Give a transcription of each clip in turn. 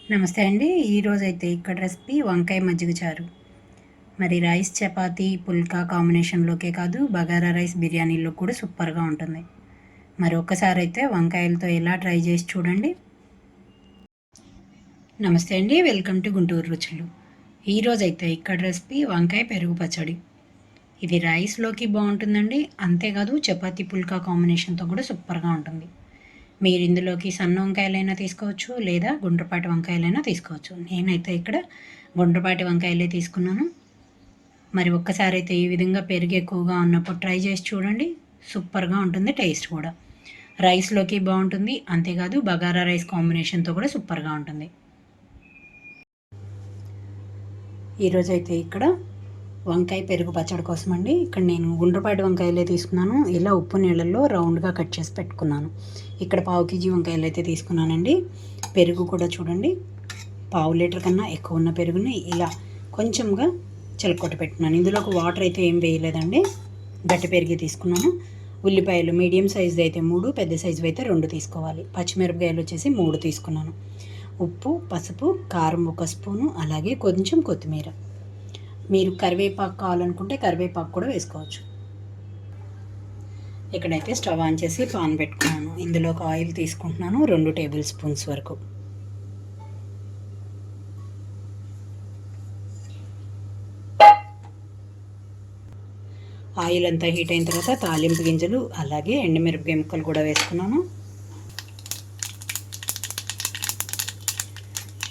నమస్తే అండి. ఈరోజైతే ఇక్కడ రెసిపీ వంకాయ మజ్జిగ చారు. మరి రైస్, చపాతీ, పుల్కా కాంబినేషన్‌లోకే కాదు బగారా రైస్, బిర్యానీలో కూడా సూపర్‌గా ఉంటుంది. మరి ఒక్కసారైతే వంకాయలతో ఎలా ట్రై చేసి చూడండి. నమస్తే అండి. వెల్కమ్ టు గుంటూరు రుచులు. ఈరోజైతే ఇక్కడ రెసిపీ వంకాయ పెరుగు పచ్చడి. ఇది రైస్‌లోకి బావుంటుందండి. అంతేకాదు చపాతీ, పుల్కా కాంబినేషన్‌తో కూడా సూపర్‌గా ఉంటుంది. మీరు ఇందులోకి సన్న వంకాయలైనా తీసుకోవచ్చు, లేదా గుండ్రపాటి వంకాయలైనా తీసుకోవచ్చు. నేనైతే ఇక్కడ గుండ్రపాటి వంకాయలే తీసుకున్నాను. మరి ఒక్కసారైతే ఈ విధంగా పెరుగు ఎక్కువగా ఉన్నప్పుడు ట్రై చేసి చూడండి. సూపర్‌గా ఉంటుంది, టేస్ట్ కూడా. రైస్‌లోకి బావుంటుంది. అంతేకాదు బగారా రైస్ కాంబినేషన్‌తో కూడా సూపర్‌గా ఉంటుంది. ఈరోజైతే ఇక్కడ వంకాయ పెరుగు పచ్చడి కోసం అండి, ఇక్కడ నేను గుండ్రపాటి వంకాయలే తీసుకున్నాను. ఇలా ఉప్పు నీళ్ళల్లో రౌండ్గా కట్ చేసి పెట్టుకున్నాను. ఇక్కడ పావు కేజీ వంకాయలు అయితే తీసుకున్నానండి. పెరుగు కూడా చూడండి, పావు లీటర్ కన్నా ఎక్కువ ఉన్న పెరుగుని ఇలా కొంచెంగా చిలకొట్టి పెట్టుకున్నాను. ఇందులో ఒక వాటర్ అయితే ఏం వేయలేదండి, గట్టి పెరిగి తీసుకున్నాను. ఉల్లిపాయలు మీడియం సైజు అయితే 3, పెద్ద సైజు అయితే 2 తీసుకోవాలి. పచ్చిమిరపకాయలు వచ్చేసి 3 తీసుకున్నాను. ఉప్పు, పసుపు, కారం 1 స్పూను, అలాగే కొంచెం కొత్తిమీర. మీరు కరివేపాకు కావాలనుకుంటే కరివేపాకు కూడా వేసుకోవచ్చు. ఇక్కడైతే స్టవ్ ఆన్ చేసి పాన్ పెట్టుకున్నాను. ఇందులో ఒక ఆయిల్ తీసుకుంటున్నాను, 2 టేబుల్ స్పూన్స్ వరకు. ఆయిల్ అంతా హీట్ అయిన తర్వాత తాలింపు గింజలు అలాగే ఎండుమిరపకాయ ముక్కలు కూడా వేసుకున్నాను.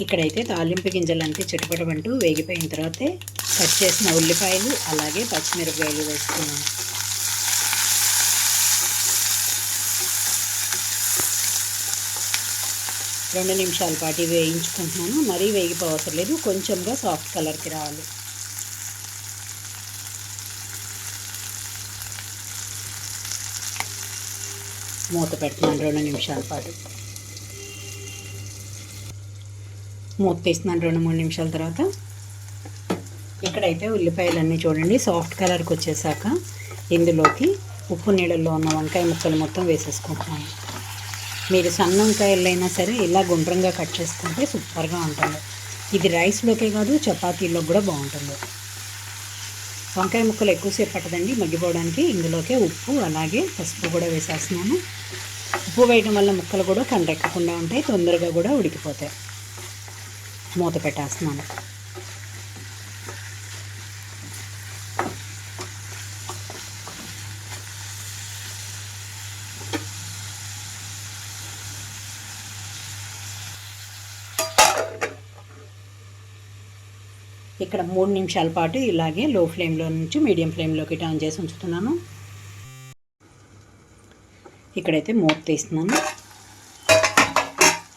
ఇక్కడైతే తాలింపు గింజలు అంతా చిటపటమంటూ వేగిపోయిన తర్వాతే కట్ చేసిన ఉల్లిపాయలు అలాగే పచ్చిమిరపకాయలు వేసుకున్నాను. రెండు నిమిషాల పాటు వేయించుకుంటున్నాను. మరీ వేగిపోవసరం లేదు, కొంచెంగా సాఫ్ట్ కలర్కి రావాలి. మూత పెడుతున్నాను 2 నిమిషాల పాటు. మూత తీస్తున్నాను 2-3 నిమిషాల తర్వాత. ఇక్కడైతే ఉల్లిపాయలన్నీ చూడండి సాఫ్ట్ కలర్కి వచ్చేసాక ఇందులోకి ఉప్పు నీళ్ళల్లో ఉన్న వంకాయ ముక్కలు మొత్తం వేసేసుకుంటున్నాను. మీరు సన్న వంకాయలైనా సరే ఇలా గుండ్రంగా కట్ చేసుకుంటే సూపర్గా ఉంటుంది. ఇది రైస్లోకే కాదు చపాతీలో కూడా బాగుంటుంది. వంకాయ ముక్కలు ఎక్కువసేపు పట్టదండి మగ్గిపోవడానికి. ఇందులోకే ఉప్పు అలాగే పసుపు కూడా వేసేస్తున్నాను. ఉప్పు వేయడం వల్ల ముక్కలు కూడా కండ్రెక్కకుండా ఉంటాయి, తొందరగా కూడా ఉడికిపోతాయి. మూత పెట్టేస్తున్నాను. ఇక్కడ 3 నిమిషాల పాటు ఇలాగే లో ఫ్లేమ్లో నుంచి మీడియం ఫ్లేమ్లోకి టర్న్ చేసి ఉంచుతున్నాను. ఇక్కడైతే మూత తీస్తున్నాను.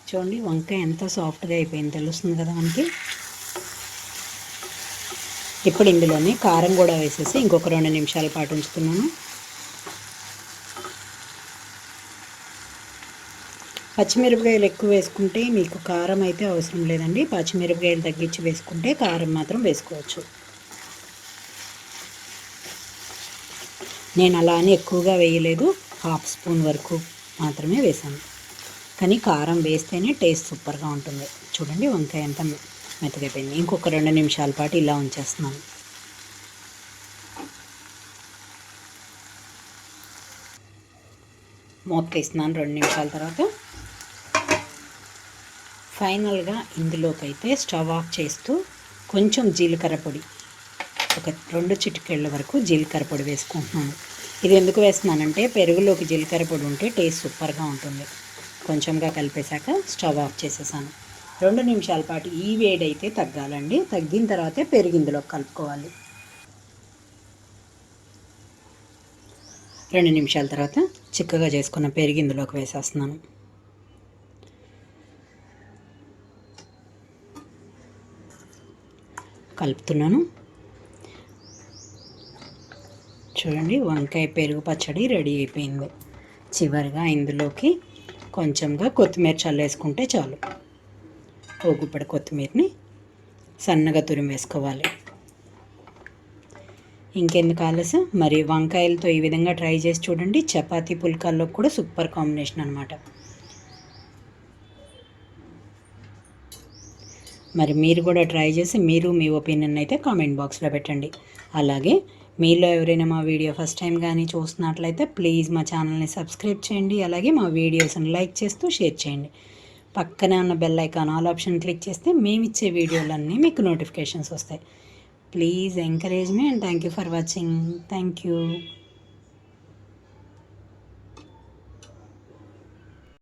చూడండి వంకాయ ఎంత సాఫ్ట్గా అయిపోయింది తెలుస్తుంది కదా మనకి. ఇప్పుడు ఇందులోనే కారం కూడా వేసేసి ఇంకొక 2 నిమిషాల పాటు ఉంచుతున్నాను. పచ్చిమిరపకాయలు ఎక్కువ వేసుకుంటే మీకు కారం అయితే అవసరం లేదండి. పచ్చిమిరపకాయలు తగ్గించి వేసుకుంటే కారం మాత్రం వేసుకోవచ్చు. నేను అలా అని ఎక్కువగా వేయలేదు, 1/2 స్పూన్ వరకు మాత్రమే వేసాను. కానీ కారం వేస్తేనే టేస్ట్ సూపర్గా ఉంటుంది. చూడండి వంకాయ అంతా మెత్తగైపోయింది. ఇంకొక 2 నిమిషాల పాటు ఇలా ఉంచేస్తున్నాను. మూత తీస్తున్నాను 2 నిమిషాల తర్వాత. ఫైనల్గా ఇందులోకైతే స్టవ్ ఆఫ్ చేస్తూ కొంచెం జీలకర్ర పొడి, ఒక 2 చిటికెళ్ళ వరకు జీలకర్ర పొడి వేసుకుంటున్నాను. ఇది ఎందుకు వేస్తున్నానంటే పెరుగులోకి జీలకర్ర పొడి ఉంటే టేస్ట్ సూపర్గా ఉంటుంది. కొంచెంగా కలిపేశాక స్టవ్ ఆఫ్ చేసేసాను. 2 నిమిషాల పాటు ఈ వేడైతే తగ్గాలండి. తగ్గిన తర్వాతే పెరుగు ఇందులోకి కలుపుకోవాలి. 2 నిమిషాల తర్వాత చిక్కగా చేసుకున్న పెరుగు ఇందులోకి వేసేస్తున్నాను. కలుపుతున్నాను. చూడండి వంకాయ పెరుగు పచ్చడి రెడీ అయిపోయింది. చివరిగా ఇందులోకి కొంచెంగా కొత్తిమీర చల్లేసుకుంటే చాలు. ఓ గుప్పెడు కొత్తిమీరని సన్నగా తురిమి వేసుకోవాలి. ఇంకెందుకు ఆలస్యం, మరి వంకాయలతో ఈ విధంగా ట్రై చేసి చూడండి. చపాతీ పుల్కాల్లో కూడా సూపర్ కాంబినేషన్ అనమాట. మరి మీరు కూడా ట్రై చేసి మీరు మీ ఒపీనియన్ అయితే కామెంట్ బాక్స్లో పెట్టండి. అలాగే మీలో ఎవరైనా మా వీడియో ఫస్ట్ టైం కానీ చూస్తున్నట్లయితే ప్లీజ్ మా ఛానల్ని సబ్స్క్రైబ్ చేయండి. అలాగే మా వీడియోస్ని లైక్ చేస్తూ షేర్ చేయండి. పక్కనే ఉన్న bell icon all option click చేస్తే మేము ఇచ్చే వీడియోలన్నీ మీకు నోటిఫికేషన్స్ వస్తాయి. Please encourage me and thank you for watching. Thank you.